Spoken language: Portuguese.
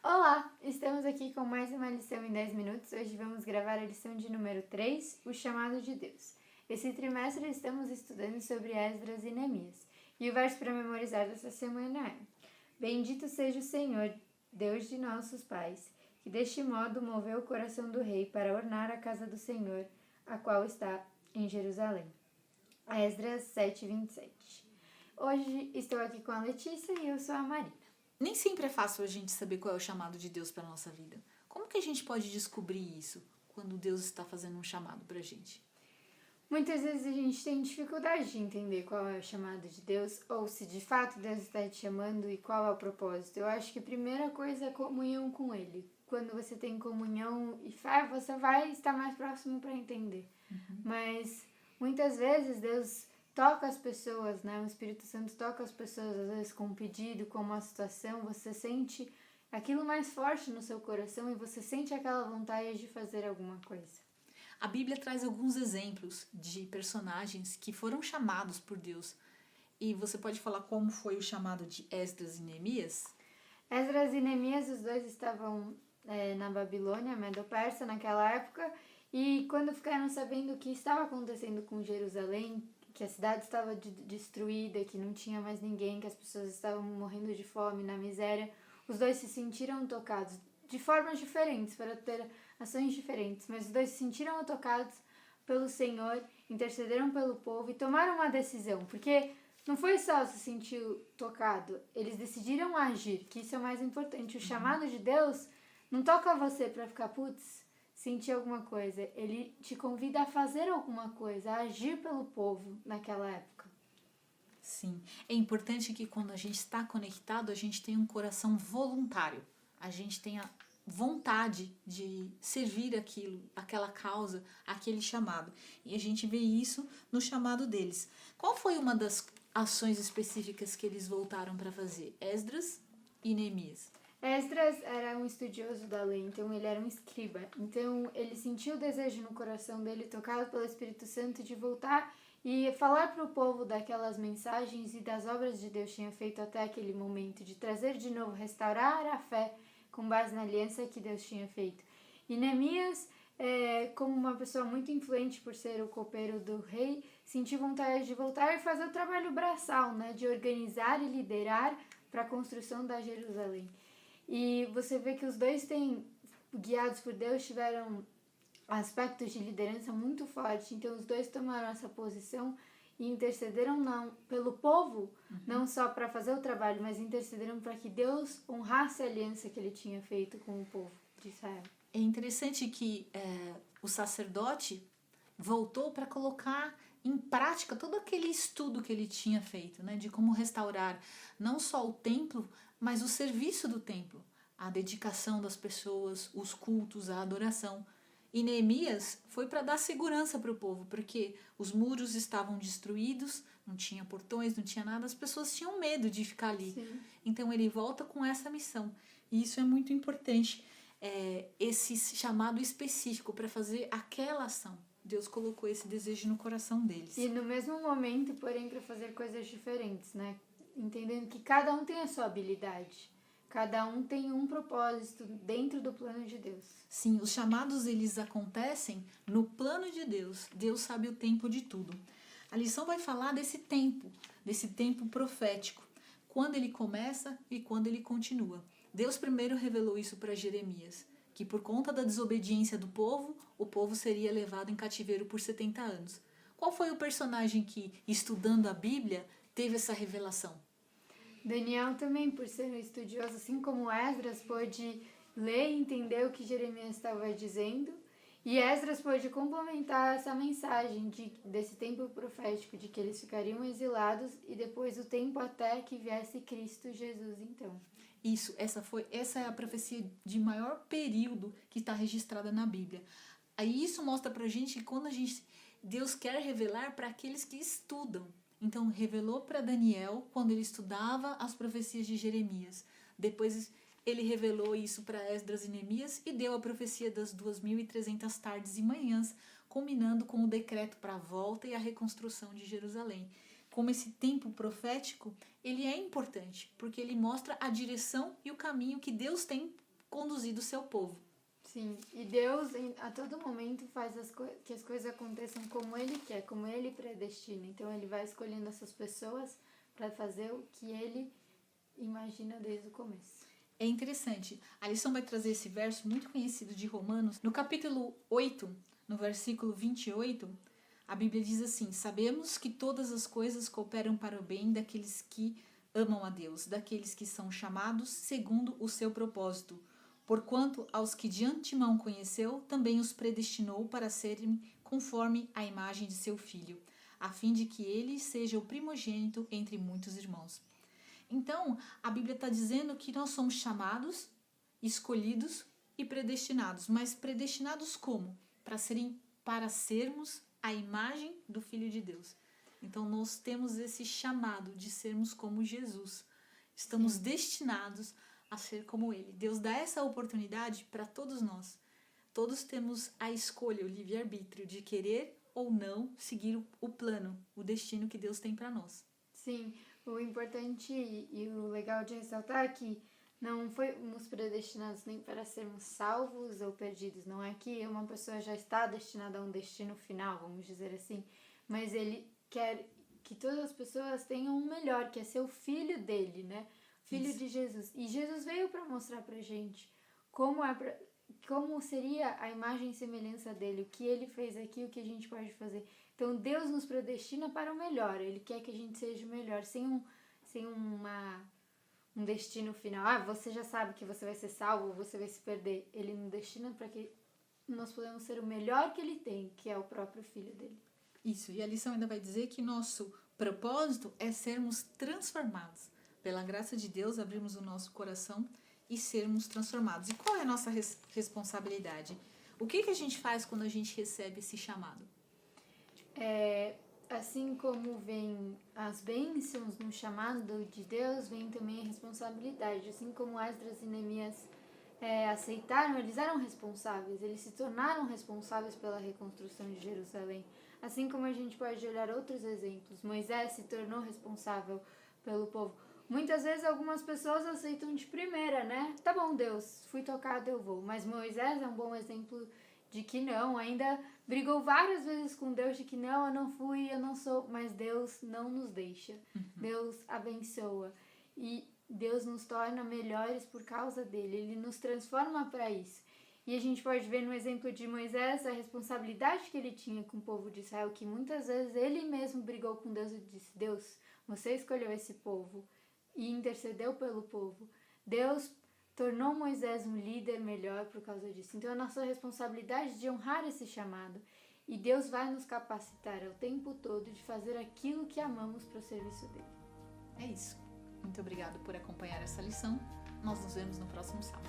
Olá! Estamos aqui com mais uma lição em 10 minutos. Hoje vamos gravar a lição de número 3, o chamado de Deus. Esse trimestre estamos estudando sobre Esdras e Neemias. E o verso para memorizar dessa semana é: Bendito seja o Senhor, Deus de nossos pais, que deste modo moveu o coração do rei para ornar a casa do Senhor, a qual está em Jerusalém. Esdras 7:27. Hoje estou aqui com a Letícia e eu sou a Marina. Nem sempre é fácil a gente saber qual é o chamado de Deus para a nossa vida. Como que a gente pode descobrir isso quando Deus está fazendo um chamado para a gente? Muitas vezes a gente tem dificuldade de entender qual é o chamado de Deus, ou se de fato Deus está te chamando e qual é o propósito. Eu acho que a primeira coisa é comunhão com Ele. Quando você tem comunhão e fé, você vai estar mais próximo para entender. Mas muitas vezes Deus toca as pessoas, né? O Espírito Santo toca as pessoas, às vezes com um pedido, com uma situação, você sente aquilo mais forte no seu coração e você sente aquela vontade de fazer alguma coisa. A Bíblia traz alguns exemplos de personagens que foram chamados por Deus. E você pode falar como foi o chamado de Esdras e Neemias? Esdras e Neemias, os dois estavam na Babilônia, Medo-Persa, naquela época, e quando ficaram sabendo o que estava acontecendo com Jerusalém, que a cidade estava destruída, que não tinha mais ninguém, que as pessoas estavam morrendo de fome, na miséria, os dois se sentiram tocados de formas diferentes, para ter ações diferentes, mas os dois se sentiram tocados pelo Senhor, intercederam pelo povo e tomaram uma decisão, porque não foi só se sentir tocado, eles decidiram agir, que isso é o mais importante. O chamado de Deus não toca você para ficar, sentir alguma coisa. Ele te convida a fazer alguma coisa, a agir pelo povo naquela época. Sim, é importante que quando a gente está conectado, a gente tenha um coração voluntário. A gente tenha vontade de servir aquilo, aquela causa, aquele chamado. E a gente vê isso no chamado deles. Qual foi uma das ações específicas que eles voltaram para fazer? Esdras e Neemias. Esdras era um estudioso da lei, então ele era um escriba. Então ele sentiu o desejo no coração dele, tocado pelo Espírito Santo, de voltar e falar para o povo daquelas mensagens e das obras de Deus tinha feito até aquele momento, de trazer de novo, restaurar a fé com base na aliança que Deus tinha feito. E Neemias, como uma pessoa muito influente por ser o copeiro do rei, sentiu vontade de voltar e fazer o trabalho braçal, né, de organizar e liderar para a construção da Jerusalém. E você vê que os dois guiados por Deus, tiveram aspectos de liderança muito fortes. Então os dois tomaram essa posição e intercederam pelo povo, não só para fazer o trabalho, mas intercederam para que Deus honrasse a aliança que ele tinha feito com o povo de Israel. É interessante que o sacerdote voltou para colocar em prática todo aquele estudo que ele tinha feito, né, de como restaurar não só o templo, mas o serviço do templo, a dedicação das pessoas, os cultos, a adoração. E Neemias foi para dar segurança para o povo, porque os muros estavam destruídos, não tinha portões, não tinha nada, as pessoas tinham medo de ficar ali. Sim. Então ele volta com essa missão. E isso é muito importante, esse chamado específico para fazer aquela ação. Deus colocou esse desejo no coração deles. E no mesmo momento, porém, para fazer coisas diferentes, né? Entendendo que cada um tem a sua habilidade. Cada um tem um propósito dentro do plano de Deus. Sim, os chamados eles acontecem no plano de Deus. Deus sabe o tempo de tudo. A lição vai falar desse tempo profético. Quando ele começa e quando ele continua. Deus primeiro revelou isso para Jeremias, que por conta da desobediência do povo, o povo seria levado em cativeiro por 70 anos. Qual foi o personagem que, estudando a Bíblia, teve essa revelação? Daniel também, por ser um estudioso, assim como Esdras, pôde ler e entender o que Jeremias estava dizendo. E Esdras pôde complementar essa mensagem desse tempo profético, de que eles ficariam exilados e depois o tempo até que viesse Cristo Jesus, então. Isso, essa é a profecia de maior período que está registrada na Bíblia. Aí isso mostra pra gente que quando Deus quer revelar para aqueles que estudam. Então revelou para Daniel quando ele estudava as profecias de Jeremias. Depois ele revelou isso para Esdras e Neemias e deu a profecia das 2.300 tardes e manhãs, culminando com o decreto para a volta e a reconstrução de Jerusalém. Como esse tempo profético, ele é importante, porque ele mostra a direção e o caminho que Deus tem conduzido o seu povo. Sim, e Deus a todo momento faz que as coisas aconteçam como Ele quer, como Ele predestina. Então Ele vai escolhendo essas pessoas para fazer o que Ele imagina desde o começo. É interessante, a lição vai trazer esse verso muito conhecido de Romanos. No capítulo 8, no versículo 28, a Bíblia diz assim: sabemos que todas as coisas cooperam para o bem daqueles que amam a Deus, daqueles que são chamados segundo o seu propósito. Porquanto aos que de antemão conheceu, também os predestinou para serem conforme a imagem de seu Filho, a fim de que ele seja o primogênito entre muitos irmãos. Então, a Bíblia está dizendo que nós somos chamados, escolhidos e predestinados. Mas predestinados como? Para sermos a imagem do Filho de Deus. Então, nós temos esse chamado de sermos como Jesus. Estamos destinados a ser como Ele. Deus dá essa oportunidade para todos nós. Todos temos a escolha, o livre-arbítrio de querer ou não seguir o plano, o destino que Deus tem para nós. Sim, o importante e o legal de ressaltar é que não fomos predestinados nem para sermos salvos ou perdidos. Não é que uma pessoa já está destinada a um destino final, vamos dizer assim. Mas Ele quer que todas as pessoas tenham o melhor, que é ser o filho dele, né? Filho de Jesus. E Jesus veio para mostrar pra gente como seria a imagem e semelhança dele, o que ele fez aqui, o que a gente pode fazer. Então Deus nos predestina para o melhor. Ele quer que a gente seja o melhor, sem um destino final. Ah, você já sabe que você vai ser salvo, você vai se perder. Ele nos destina para que nós podemos ser o melhor que ele tem, que é o próprio filho dele. Isso, e a lição ainda vai dizer que nosso propósito é sermos transformados. Pela graça de Deus, abrirmos o nosso coração e sermos transformados. E qual é a nossa responsabilidade? O que a gente faz quando a gente recebe esse chamado? Assim como vem as bênçãos no chamado de Deus, vem também a responsabilidade. Assim como Esdras e Neemias aceitaram, eles eram responsáveis, eles se tornaram responsáveis pela reconstrução de Jerusalém. Assim como a gente pode olhar outros exemplos, Moisés se tornou responsável pelo povo. Muitas vezes algumas pessoas aceitam de primeira, né? Tá bom, Deus, fui tocado, eu vou. Mas Moisés é um bom exemplo de que não, ainda brigou várias vezes com Deus de que não, eu não fui, eu não sou. Mas Deus não nos deixa, Deus abençoa. E Deus nos torna melhores por causa dele, ele nos transforma para isso. E a gente pode ver no exemplo de Moisés a responsabilidade que ele tinha com o povo de Israel, que muitas vezes ele mesmo brigou com Deus e disse: Deus, você escolheu esse povo e intercedeu pelo povo. Deus tornou Moisés um líder melhor por causa disso. Então é a nossa responsabilidade de honrar esse chamado. E Deus vai nos capacitar o tempo todo de fazer aquilo que amamos para o serviço dele. É isso. Muito obrigada por acompanhar essa lição. Nós nos vemos no próximo sábado.